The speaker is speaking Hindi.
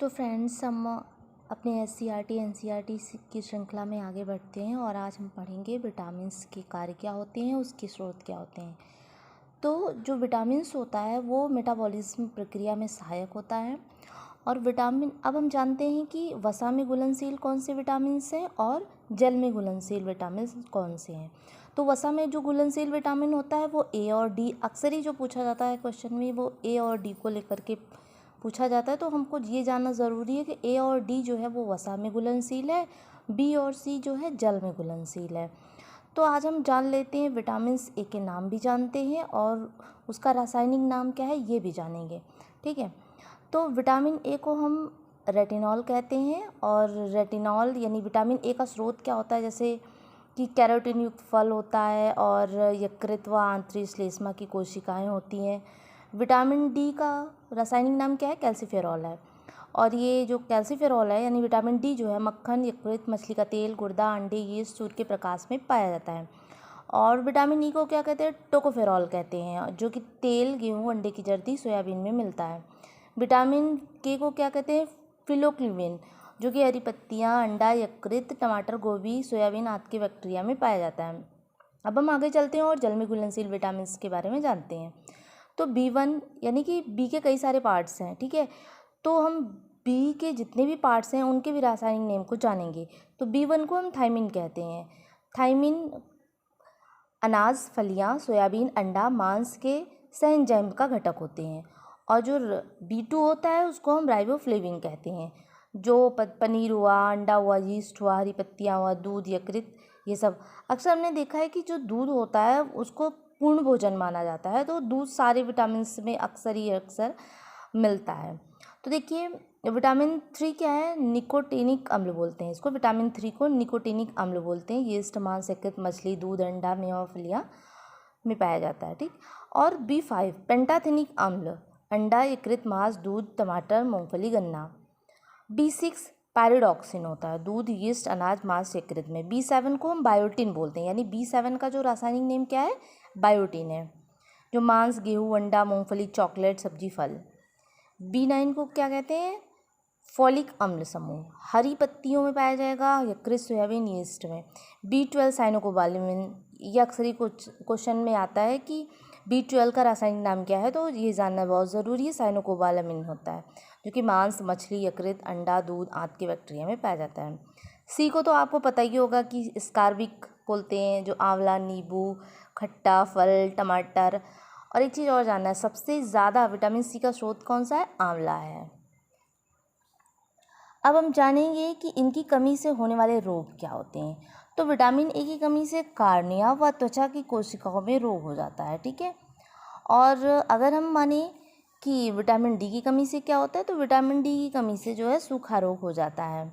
तो फ्रेंड्स, हम अपने एससीईआरटी एनसीईआरटी की श्रृंखला में आगे बढ़ते हैं और आज हम पढ़ेंगे विटामिन्स के कार्य क्या होते हैं, उसके स्रोत क्या होते हैं। तो जो विटामिन्स होता है वो मेटाबॉलिज्म प्रक्रिया में सहायक होता है। और विटामिन, अब हम जानते हैं कि वसा में घुलनशील कौन से विटामिन्स हैं और जल में घुलनशील विटामिन्स कौन से हैं। तो वसा में जो घुलनशील विटामिन होता है वो ए और डी, अक्सर ही जो पूछा जाता है क्वेश्चन में वो ए और डी को लेकर के पूछा जाता है। तो हमको ये जानना ज़रूरी है कि ए और डी जो है वो वसा में घुलनशील है, बी और सी जो है जल में घुलनशील है। तो आज हम जान लेते हैं विटामिन्स ए के नाम भी जानते हैं और उसका रासायनिक नाम क्या है ये भी जानेंगे। ठीक है, तो विटामिन ए को हम रेटिनॉल कहते हैं। और रेटिनॉल यानी विटामिन ए का स्रोत क्या होता है, जैसे कि कैरोटीन युक्त फल होता है और यकृत व आंतरिक श्लेष्मा की कोशिकाएं होती हैं। विटामिन डी का रासायनिक नाम क्या है, कैल्सीफेरॉल है। और ये जो कैल्सीफेरॉल है यानी विटामिन डी जो है मक्खन, यकृत, मछली का तेल, गुर्दा, अंडे, यीस्ट, सूर्य के प्रकाश में पाया जाता है। और विटामिन ई को क्या कहते हैं, टोकोफेरॉल कहते हैं, जो कि तेल, गेहूँ, अंडे की जर्दी, सोयाबीन में मिलता है। विटामिन के को क्या कहते हैं, फिलोक्लिविन, जो कि हरी पत्तियाँ, अंडा, यकृत, टमाटर, गोभी, सोयाबीन आदि के बैक्टीरिया में पाया जाता है। अब हम आगे चलते हैं और जल में घुलनशील विटामिन के बारे में जानते हैं। तो B1 यानी कि बी के कई सारे पार्ट्स हैं। ठीक है, तो हम बी के जितने भी पार्ट्स हैं उनके भी रासायनिक नेम को जानेंगे। तो B1 को हम थायमिन कहते हैं। थायमिन अनाज, फलियां, सोयाबीन, अंडा, मांस के सहएंजाइम का घटक होते हैं। और जो B2 होता है उसको हम राइबोफ्लेविन कहते हैं। जो पनीर हुआ, अंडा हुआ, यीस्ट हुआ, हरी पत्तियाँ हुआ, दूध, यकृत, ये सब। अक्सर हमने देखा है कि जो दूध होता है उसको पूर्ण भोजन माना जाता है। तो दूध सारे विटामिन में अक्सर मिलता है। तो देखिए, विटामिन 3 क्या है, निकोटीनिक अम्ल बोलते हैं इसको। विटामिन 3 को निकोटीनिक अम्ल बोलते हैं। यीस्ट, मांस, यकृत, मछली, दूध, अंडा, मेवा, फलियाँ में पाया जाता है। ठीक, और B5 पेंटाथेनिक अम्ल, अंडा, यकृत, मांस, दूध, टमाटर, मूंगफली, गन्ना। B6 पैरिडॉक्सिन होता है, दूध, यीस्ट, अनाज, मांस, यकृत में। B7 को हम बायोटिन बोलते हैं, यानी B7 का जो रासायनिक नेम क्या है, बायोटिन है, जो मांस, गेहूँ, अंडा, मूंगफली, चॉकलेट, सब्जी, फल। B9 को क्या कहते हैं, फॉलिक अम्ल समूह, हरी पत्तियों में पाया जाएगा, यकृत, सोयाबीन, यीस्ट में। B12 साइनोकोबालामिन, ये अक्सर ही कुछ क्वेश्चन में आता है कि B12 का रासायनिक नाम क्या है, तो ये जानना बहुत ज़रूरी है। साइनोकोबालामिन होता है जो कि मांस, मछली, यकृत, अंडा, दूध आदि के बैक्टीरिया में पाया जाता है। C को तो आपको पता ही होगा कि स्कारबिक बोलते हैं, जो आंवला, नींबू, खट्टा फल, टमाटर। और एक चीज़ और जानना है, सबसे ज़्यादा विटामिन C का स्रोत कौन सा है, आंवला है। अब हम जानेंगे कि इनकी कमी से होने वाले रोग क्या होते हैं। तो विटामिन ए की कमी से कार्निया व त्वचा की कोशिकाओं में रोग हो जाता है। ठीक है, और अगर हम माने कि विटामिन डी की कमी से क्या होता है, तो विटामिन डी की कमी से जो है सूखा रोग हो जाता है।